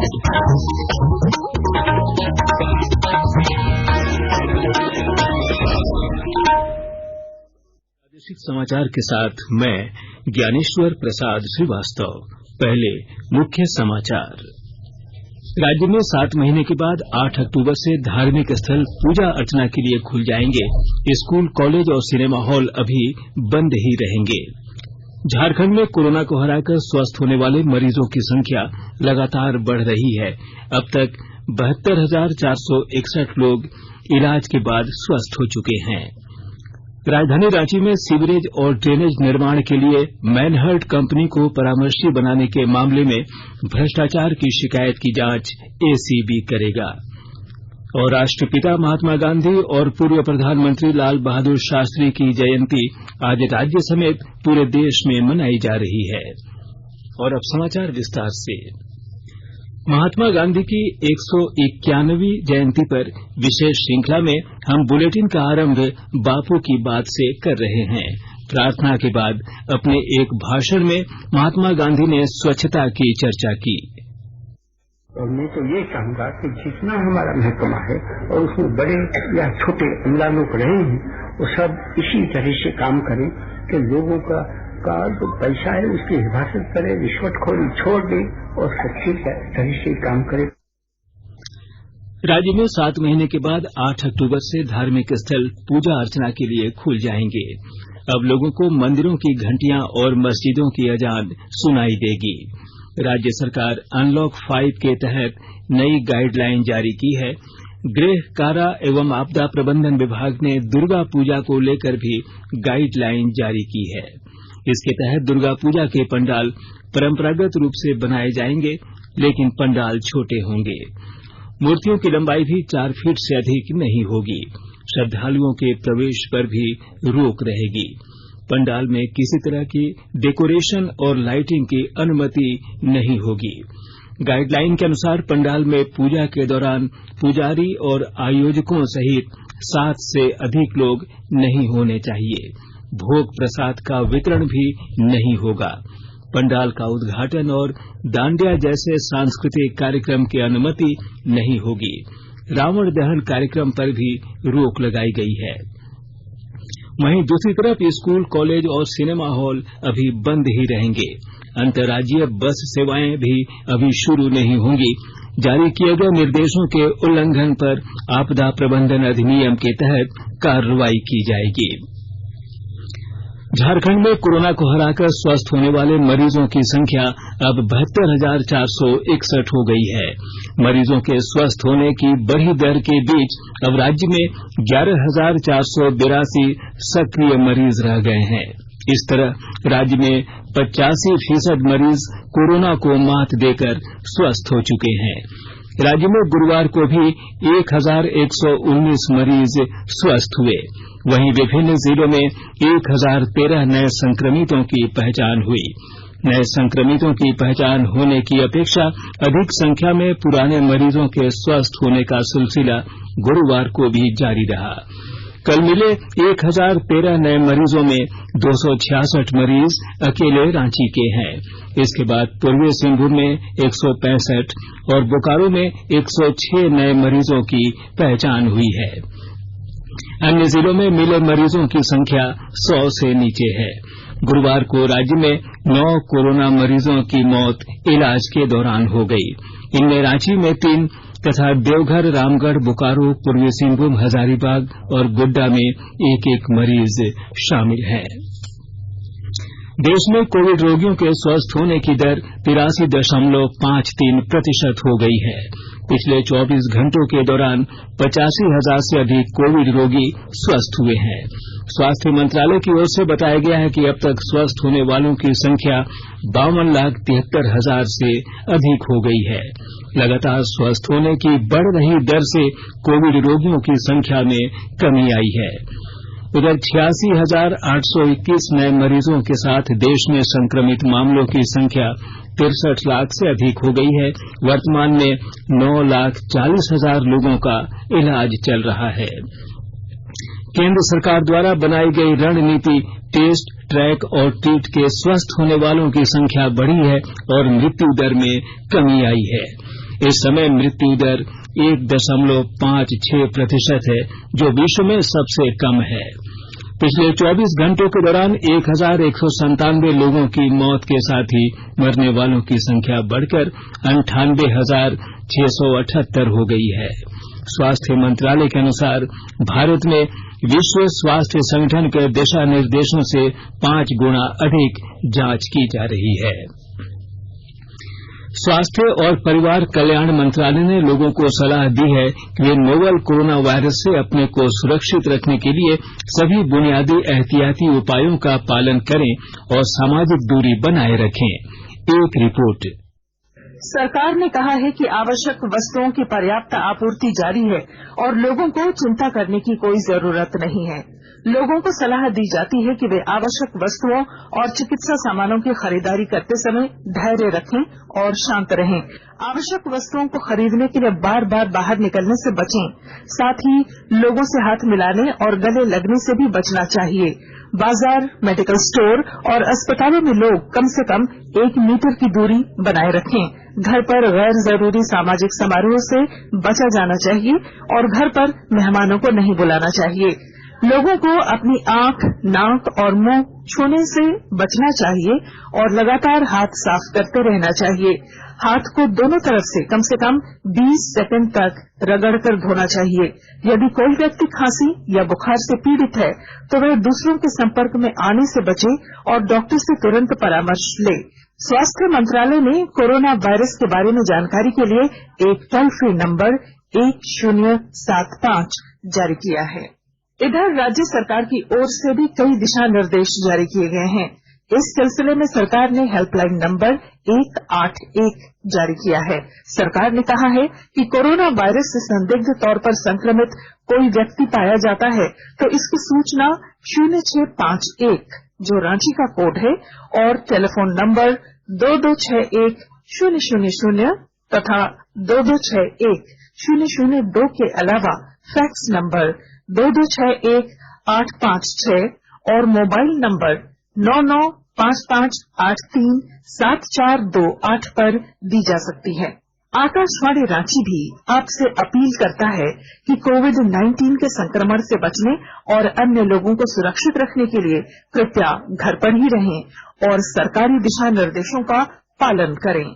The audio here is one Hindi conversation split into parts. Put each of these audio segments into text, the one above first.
प्रादेशिक समाचार के साथ मैं ज्ञानेश्वर प्रसाद श्रीवास्तव। पहले मुख्य समाचार। राज्य में 7 महीने के बाद 8 अक्टूबर से धार्मिक स्थल पूजा अर्चना के लिए खुल जाएंगे। स्कूल, कॉलेज और सिनेमा हॉल अभी बंद ही रहेंगे। झारखंड में कोरोना को हराकर स्वस्थ होने वाले मरीजों की संख्या लगातार बढ़ रही है। अब तक 72,461 लोग इलाज के बाद स्वस्थ हो चुके हैं। राजधानी रांची में सीवरेज और ड्रेनेज निर्माण के लिए मैनहर्ट कंपनी को परामर्शी बनाने के मामले में भ्रष्टाचार की शिकायत की जांच एसीबी करेगा। और राष्ट्रपिता महात्मा गांधी और पूर्व प्रधानमंत्री लाल बहादुर शास्त्री की जयंती आज राज्य समेत पूरे देश में मनाई जा रही है। और अब समाचार विस्तार से। महात्मा गांधी की 191वीं जयंती पर विशेष श्रृंखला में हम बुलेटिन का आरंभ बापू की बात से कर रहे हैं। प्रार्थना के बाद अपने एक भाषण में महात्मा गांधी ने स्वच्छता की चर्चा की। और मैं तो ये चाहूंगा कि जितना हमारा महकमा है और उसमें बड़े या छोटे अमला लोग रहे हैं वो सब इसी तरह से काम करें कि लोगों का जो पैसा है उसकी हिफाजत करे, रिश्वतखोरी छोड़ दे और सच्ची तरह से काम करे। राज्य में 7 महीने के बाद 8 अक्टूबर से धार्मिक स्थल पूजा अर्चना के लिए खुल जाएंगे। अब लोगों को मंदिरों की घंटियां और मस्जिदों की अजान सुनाई देगी। राज्य सरकार अनलॉक 5 के तहत नई गाइडलाइन जारी की है। गृह, कारा एवं आपदा प्रबंधन विभाग ने दुर्गा पूजा को लेकर भी गाइडलाइन जारी की है। इसके तहत दुर्गा पूजा के पंडाल परंपरागत रूप से बनाए जाएंगे, लेकिन पंडाल छोटे होंगे। मूर्तियों की लंबाई भी 4 फीट से अधिक नहीं होगी। श्रद्धालुओं के प्रवेश पर भी रोक रहेगी। पंडाल में किसी तरह की डेकोरेशन और लाइटिंग की अनुमति नहीं होगी। गाइडलाइन के अनुसार पंडाल में पूजा के दौरान पुजारी और आयोजकों सहित 7 से अधिक लोग नहीं होने चाहिए। भोग प्रसाद का वितरण भी नहीं होगा। पंडाल का उद्घाटन और दांडिया जैसे सांस्कृतिक कार्यक्रम की अनुमति नहीं होगी। रावण दहन कार्यक्रम पर भी रोक लगाई गई है। वहीं दूसरी तरफ स्कूल, कॉलेज और सिनेमा हॉल अभी बंद ही रहेंगे। अंतर्राज्यीय बस सेवाएं भी अभी शुरू नहीं होंगी। जारी किए गए निर्देशों के उल्लंघन पर आपदा प्रबंधन अधिनियम के तहत कार्रवाई की जाएगी। झारखंड में कोरोना को हराकर स्वस्थ होने वाले मरीजों की संख्या अब 72,461 हो गई है। मरीजों के स्वस्थ होने की बढ़ी दर के बीच अब राज्य में 11,482 सक्रिय मरीज रह गए हैं। इस तरह राज्य में 85% मरीज कोरोना को मात देकर स्वस्थ हो चुके हैं। राज्य में गुरुवार को भी 1,119 मरीज स्वस्थ हुए। वहीं विभिन्न जिलों में 1,013 नए संक्रमितों की पहचान हुई। नए संक्रमितों की पहचान होने की अपेक्षा अधिक संख्या में पुराने मरीजों के स्वस्थ होने का सिलसिला गुरुवार को भी जारी रहा। कल मिले 1,013 नए मरीजों में 266 मरीज अकेले रांची के हैं। इसके बाद पूर्वी सिंहभूम में 165 और बोकारो में 106 नए मरीजों की पहचान हुई है। अन्य जिलों में मिले मरीजों की संख्या 100 से नीचे है। गुरुवार को राज्य में 9 कोरोना मरीजों की मौत इलाज के दौरान हो गई। इनमें रांची में 3 तथा देवघर, रामगढ़, बोकारो, पूर्वी सिंहभूम, हजारीबाग और गोड्डा में 1-1 मरीज शामिल हैं। देश में कोविड रोगियों के स्वस्थ होने की दर 83.53% हो गई है। पिछले 24 घंटों के दौरान 85,000 से अधिक कोविड रोगी स्वस्थ हुए हैं। स्वास्थ्य मंत्रालय की ओर से बताया गया है कि अब तक स्वस्थ होने वालों की संख्या 52,73,000 से अधिक हो गई है। लगातार स्वस्थ होने की बढ़ रही दर से कोविड रोगियों की संख्या में कमी आई है। उधर 86,821 नए मरीजों के साथ देश में संक्रमित मामलों की संख्या 63 लाख से अधिक हो गई है। वर्तमान में 9,40,000 लोगों का इलाज चल रहा है। केंद्र सरकार द्वारा बनाई गई रणनीति टेस्ट, ट्रैक और ट्रीट के स्वस्थ होने वालों की संख्या बढ़ी है और मृत्यु दर में कमी आई है। इस समय मृत्यु दर 1.56% है, जो विश्व में सबसे कम है। पिछले 24 घंटों के दौरान 1197 लोगों की मौत के साथ ही मरने वालों की संख्या बढ़कर 98,678 हो गई है। स्वास्थ्य मंत्रालय के अनुसार भारत में विश्व स्वास्थ्य संगठन के दिशा निर्देशों से 5 गुना अधिक जांच की जा रही है। स्वास्थ्य और परिवार कल्याण मंत्रालय ने लोगों को सलाह दी है कि वे नोवल कोरोना वायरस से अपने को सुरक्षित रखने के लिए सभी बुनियादी एहतियाती उपायों का पालन करें और सामाजिक दूरी बनाए रखें। एक रिपोर्ट। सरकार ने कहा है कि आवश्यक वस्तुओं की पर्याप्त आपूर्ति जारी है और लोगों को चिंता करने की कोई जरूरत नहीं है। लोगों को सलाह दी जाती है कि वे आवश्यक वस्तुओं और चिकित्सा सामानों की खरीदारी करते समय धैर्य रखें और शांत रहें। आवश्यक वस्तुओं को खरीदने के लिए बार बार बाहर निकलने से बचें। साथ ही लोगों से हाथ मिलाने और गले लगने से भी बचना चाहिए। बाजार, मेडिकल स्टोर और अस्पतालों में लोग कम से कम 1 मीटर की दूरी बनाए रखें। घर पर गैर जरूरी सामाजिक समारोह से बचा जाना चाहिए और घर पर मेहमानों को नहीं बुलाना चाहिए। लोगों को अपनी आंख, नाक और मुंह छूने से बचना चाहिए और लगातार हाथ साफ करते रहना चाहिए। हाथ को दोनों तरफ से कम 20 सेकंड तक रगड़कर धोना चाहिए। यदि कोई व्यक्ति खांसी या बुखार से पीड़ित है तो वह दूसरों के संपर्क में आने से बचे और डॉक्टर से तुरंत परामर्श ले। स्वास्थ्य मंत्रालय ने कोरोना वायरस के बारे में जानकारी के लिए एक टोल फ्री नंबर 1075 जारी किया है। इधर राज्य सरकार की ओर से भी कई दिशा निर्देश जारी किए गए हैं। इस सिलसिले में सरकार ने हेल्पलाइन नंबर 181 जारी किया है। सरकार ने कहा है कि कोरोना वायरस से संदिग्ध तौर पर संक्रमित कोई व्यक्ति पाया जाता है तो इसकी सूचना 0651 जो रांची का कोड है और टेलीफोन नंबर 2261-000 तथा 2261-002 के अलावा फैक्स नंबर 2261-856 और मोबाइल नंबर 9955837428 पर दी जा सकती है। आकाशवाणी रांची भी आपसे अपील करता है कि कोविड-19 के संक्रमण से बचने और अन्य लोगों को सुरक्षित रखने के लिए कृपया घर पर ही रहें और सरकारी दिशा निर्देशों का पालन करें।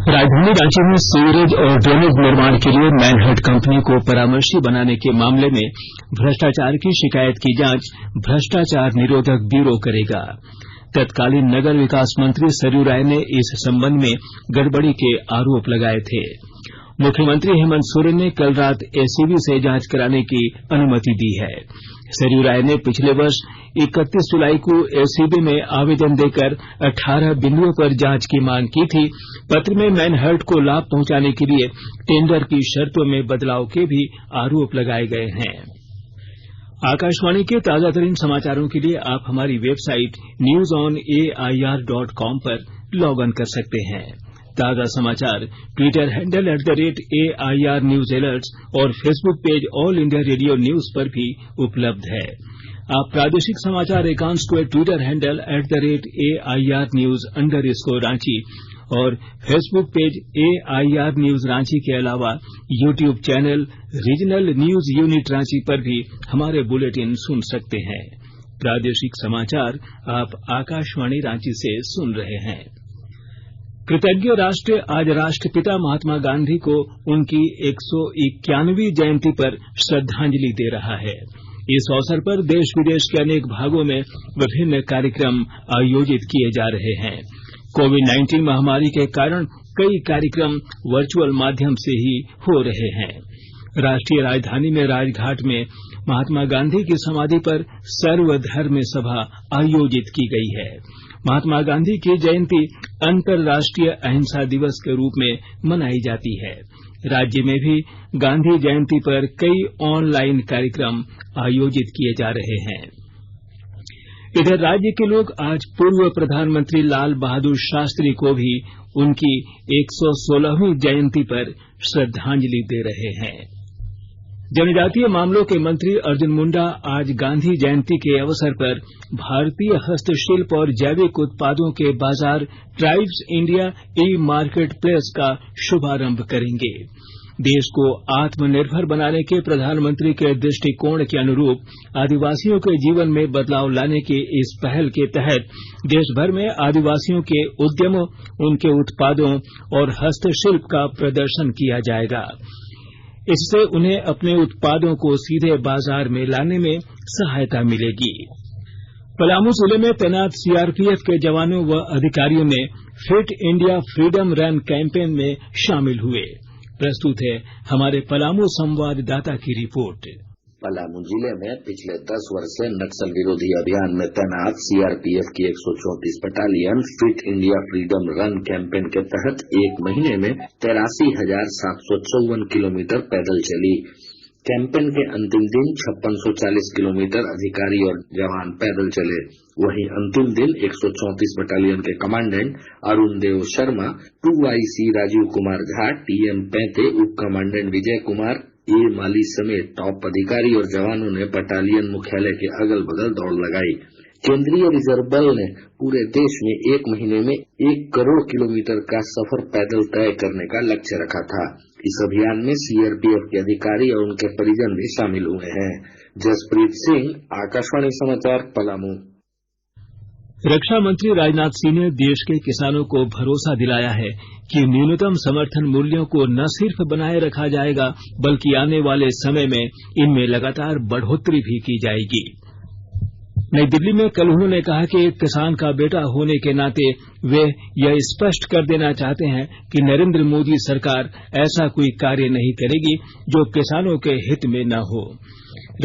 राजधानी रांची में सीवरेज और ड्रेनेज निर्माण के लिए मैनहर्ट कंपनी को परामर्शी बनाने के मामले में भ्रष्टाचार की शिकायत की जांच भ्रष्टाचार निरोधक ब्यूरो करेगा। तत्कालीन नगर विकास मंत्री सरयू राय ने इस संबंध में गड़बड़ी के आरोप लगाए थे। मुख्यमंत्री हेमंत सोरेन ने कल रात एसीबी से जांच कराने की अनुमति दी है। सरयू राय ने पिछले वर्ष 31 जुलाई को एसीबी में आवेदन देकर 18 बिंदुओं पर जांच की मांग की थी। पत्र में मैनहर्ट को लाभ पहुंचाने के लिए टेंडर की शर्तों में बदलाव के भी आरोप लगाए गए हैं। आकाशवाणी के ताजा तरीन समाचारों के लिए आप हमारी वेबसाइट newsonair.com पर लॉग इन कर सकते हैं। ताजा समाचार Twitter handle @AIR News Alerts और Facebook page all India radio news पर भी उपलब्ध है। आप प्रादेशिक समाचार एकांश को ट्विटर हैंडल @AIR News _ और Facebook page AIR News Ranchi के अलावा YouTube channel regional news unit Ranchi पर भी हमारे बुलेटिन सुन सकते हैं। प्रादेशिक समाचार आप आकाशवाणी रांची से सुन रहे हैं। कृतज्ञ राष्ट्र आज राष्ट्रपिता महात्मा गांधी को उनकी 191वीं जयंती पर श्रद्धांजलि दे रहा है। इस अवसर पर देश विदेश के अनेक भागों में विभिन्न कार्यक्रम आयोजित किए जा रहे हैं। कोविड-19 महामारी के कारण कई कार्यक्रम वर्चुअल माध्यम से ही हो रहे हैं। राष्ट्रीय राजधानी में राजघाट में महात्मा गांधी की समाधि पर सर्वधर्म सभा आयोजित की गई है। महात्मा गांधी की जयंती अंतर्राष्ट्रीय अहिंसा दिवस के रूप में मनाई जाती है। राज्य में भी गांधी जयंती पर कई ऑनलाइन कार्यक्रम आयोजित किए जा रहे हैं। इधर राज्य के लोग आज पूर्व प्रधानमंत्री लाल बहादुर शास्त्री को भी उनकी 116वीं जयंती पर श्रद्धांजलि दे रहे हैं। जनजातीय मामलों के मंत्री अर्जुन मुंडा आज गांधी जयंती के अवसर पर भारतीय हस्तशिल्प और जैविक उत्पादों के बाजार ट्राइब्स इंडिया ई मार्केट प्लेस का शुभारंभ करेंगे। देश को आत्मनिर्भर बनाने के प्रधानमंत्री के दृष्टिकोण के अनुरूप आदिवासियों के जीवन में बदलाव लाने की इस पहल के तहत देश भर में आदिवासियों के उद्यमों, उनके उत्पादों और हस्तशिल्प का प्रदर्शन किया जाएगा। इससे उन्हें अपने उत्पादों को सीधे बाजार में लाने में सहायता मिलेगी। पलामू जिले में तैनात सीआरपीएफ के जवानों व अधिकारियों ने fit India freedom run campaign में शामिल हुए। प्रस्तुत है हमारे पलामू संवाददाता की रिपोर्ट। पलामू जिले में पिछले 10 वर्ष से नक्सल विरोधी अभियान में तैनात सीआरपीएफ की 134 battalion fit India freedom run campaign के तहत एक महीने में 83,754 किलोमीटर पैदल चली। कैंपेन के अंतिम दिन 5640 किलोमीटर अधिकारी और जवान पैदल चले। वहीं अंतिम दिन 134 बटालियन के commandant Arun Dev Sharma, 2IC Rajiv Kumar Jha, TM पैंते, उप कमांडेंट विजय कुमार, ए माली समेत टॉप अधिकारी और जवानों ने बटालियन मुख्यालय के अगल बगल दौड़ लगाई। केंद्रीय रिजर्व बल ने पूरे देश में एक महीने में 1 करोड़ किलोमीटर का सफर पैदल तय करने का लक्ष्य रखा था। इस अभियान में सीआरपीएफ के अधिकारी और उनके परिजन भी शामिल हुए हैं। जसप्रीत सिंह, आकाशवाणी समाचार, पलामू। रक्षा मंत्री राजनाथ सिंह ने देश के किसानों को भरोसा दिलाया है कि न्यूनतम समर्थन मूल्यों को न सिर्फ बनाए रखा जाएगा बल्कि आने वाले समय में इनमें लगातार बढ़ोतरी भी की जाएगी। नई दिल्ली में कल उन्होंने कहा कि एक किसान का बेटा होने के नाते वे यह स्पष्ट कर देना चाहते हैं कि नरेंद्र मोदी सरकार ऐसा कोई कार्य नहीं करेगी जो किसानों के हित में न हो।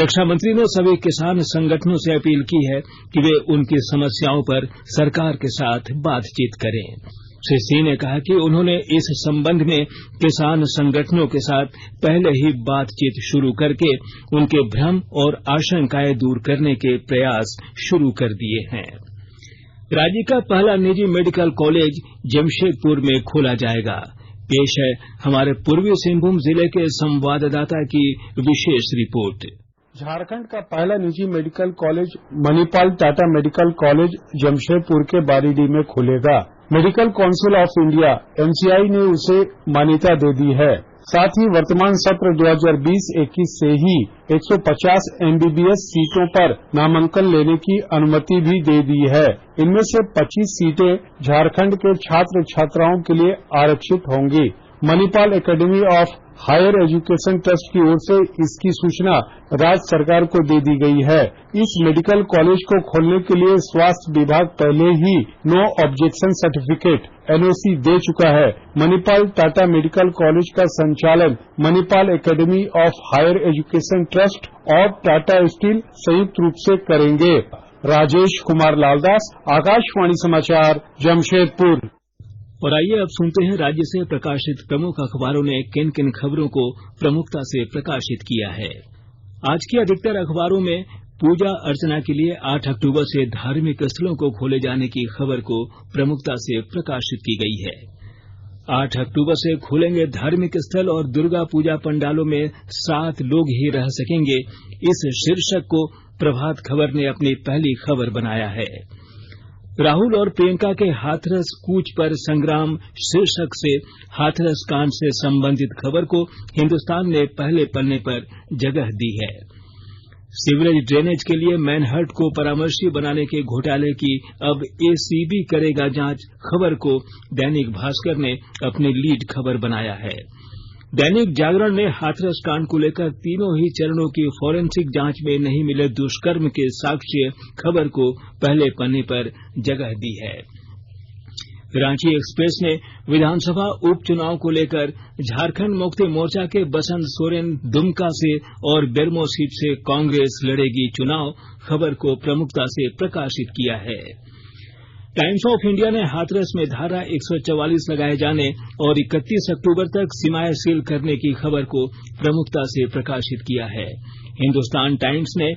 रक्षा मंत्री ने सभी किसान संगठनों से अपील की है कि वे उनकी समस्याओं पर सरकार के साथ बातचीत करें। श्री सिंह ने कहा कि उन्होंने इस संबंध में किसान संगठनों के साथ पहले ही बातचीत शुरू करके उनके भ्रम और आशंकाएं दूर करने के प्रयास शुरू कर दिए हैं। राज्य का पहला निजी मेडिकल कॉलेज जमशेदपुर में खोला जाएगा। पेश है हमारे पूर्वी सिंहभूम जिले के संवाददाता की विशेष रिपोर्ट। झारखंड का पहला निजी medical college Manipal Tata medical college Jamshedpur के बारीडीह में खुलेगा। Medical council of India MCI ने उसे मान्यता दे दी है। साथ ही वर्तमान सत्र 2020-21 से ही 150 MBBS सीटों पर नामांकन लेने की अनुमति भी दे दी है। इनमें से 25 सीटें झारखंड के छात्र छात्राओं के लिए आरक्षित होंगी। Manipal academy of higher education trust की ओर से इसकी सूचना राज्य सरकार को दे दी गई है। इस मेडिकल कॉलेज को खोलने के लिए स्वास्थ्य विभाग पहले ही नो ऑब्जेक्शन सर्टिफिकेट NOC दे चुका है। मणिपाल टाटा मेडिकल कॉलेज का संचालन Manipal academy of higher education trust और टाटा स्टील संयुक्त रूप से करेंगे। राजेश कुमार लालदास, आकाशवाणी समाचार, जमशेदपुर। और आइए अब सुनते हैं राज्य से प्रकाशित प्रमुख अखबारों ने किन किन खबरों को प्रमुखता से प्रकाशित किया है। आज के अधिकतर अखबारों में पूजा अर्चना के लिए 8 अक्टूबर से धार्मिक स्थलों को खोले जाने की खबर को प्रमुखता से प्रकाशित की गई है। 8 अक्टूबर से खुलेंगे धार्मिक स्थल और दुर्गा पूजा पंडालों में 7 लोग ही रह सकेंगे। इस शीर्षक को प्रभात खबर ने अपनी पहली खबर बनाया है। राहुल और प्रियंका के हाथरस कूच पर संग्राम शीर्षक से हाथरस कांड से संबंधित खबर को हिंदुस्तान ने पहले पन्ने पर जगह दी है। सीवरेज ड्रेनेज के लिए मैनहर्ट को परामर्शी बनाने के घोटाले की अब ACB करेगा जांच खबर को दैनिक भास्कर ने अपनी लीड खबर बनाया है। दैनिक जागरण ने हाथरस कांड को लेकर तीनों ही चरणों की फॉरेंसिक जांच में नहीं मिले दुष्कर्म के साक्ष्य खबर को पहले पन्ने पर जगह दी है। रांची एक्सप्रेस ने विधानसभा उपचुनाव को लेकर झारखंड मुक्ति मोर्चा के बसंत सोरेन दुमका से और बेरमो सीट से कांग्रेस लड़ेगी चुनाव खबर को प्रमुखता से प्रकाशित किया है। टाइम्स ऑफ इंडिया ने हाथरस में धारा 144 लगाए जाने और 31 अक्टूबर तक सीमाएं सील करने की खबर को प्रमुखता से प्रकाशित किया है। हिंदुस्तान टाइम्स ने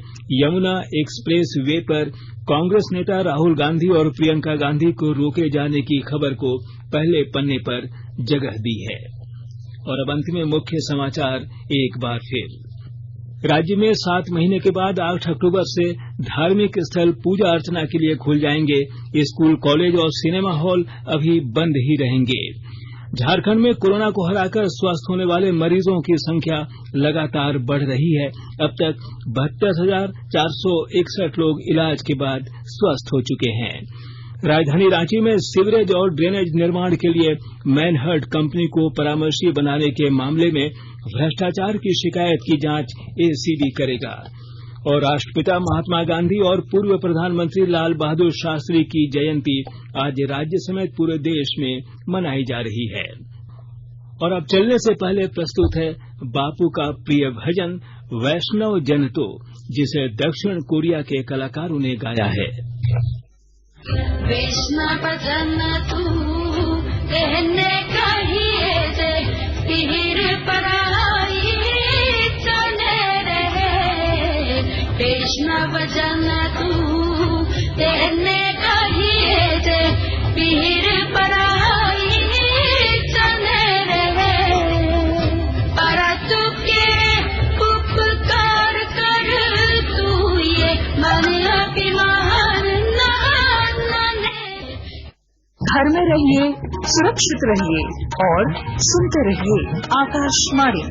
यमुना एक्सप्रेस वे पर कांग्रेस नेता राहुल गांधी और प्रियंका गांधी को रोके जाने की खबर को पहले पन्ने पर जगह दी है। और अब अंत में मुख्य समाचार एक बार फिर। राज्य में 7 महीने के बाद 8 अक्टूबर से धार्मिक स्थल पूजा अर्चना के लिए खुल जाएंगे। स्कूल, कॉलेज और सिनेमा हॉल अभी बंद ही रहेंगे। झारखंड में कोरोना को हराकर स्वस्थ होने वाले मरीजों की संख्या लगातार बढ़ रही है। अब तक 72,461 लोग इलाज के बाद स्वस्थ हो चुके हैं। राजधानी रांची में सीवरेज और ड्रेनेज निर्माण के लिए मैनहर्ट कंपनी को परामर्शी बनाने के मामले में भ्रष्टाचार की शिकायत की जांच एसीबी करेगा। और राष्ट्रपिता महात्मा गांधी और पूर्व प्रधानमंत्री लाल बहादुर शास्त्री की जयंती आज राज्य समेत पूरे देश में मनाई जा रही है। और अब चलने से पहले प्रस्तुत है बापू का प्रिय भजन वैष्णव जन तो, जिसे दक्षिण कोरिया के कलाकारों ने गाया है। वैष्णव जन तू कहने कहिए जे पीर पराई चले रहे। वैष्णव जन तू कहने कहिए जे पीर पराई चले रहे। पर तुके उपकार कर तू ये मन अभिमान घर में रहिए, सुरक्षित रहिए और सुनते रहिए आकाशवाणी।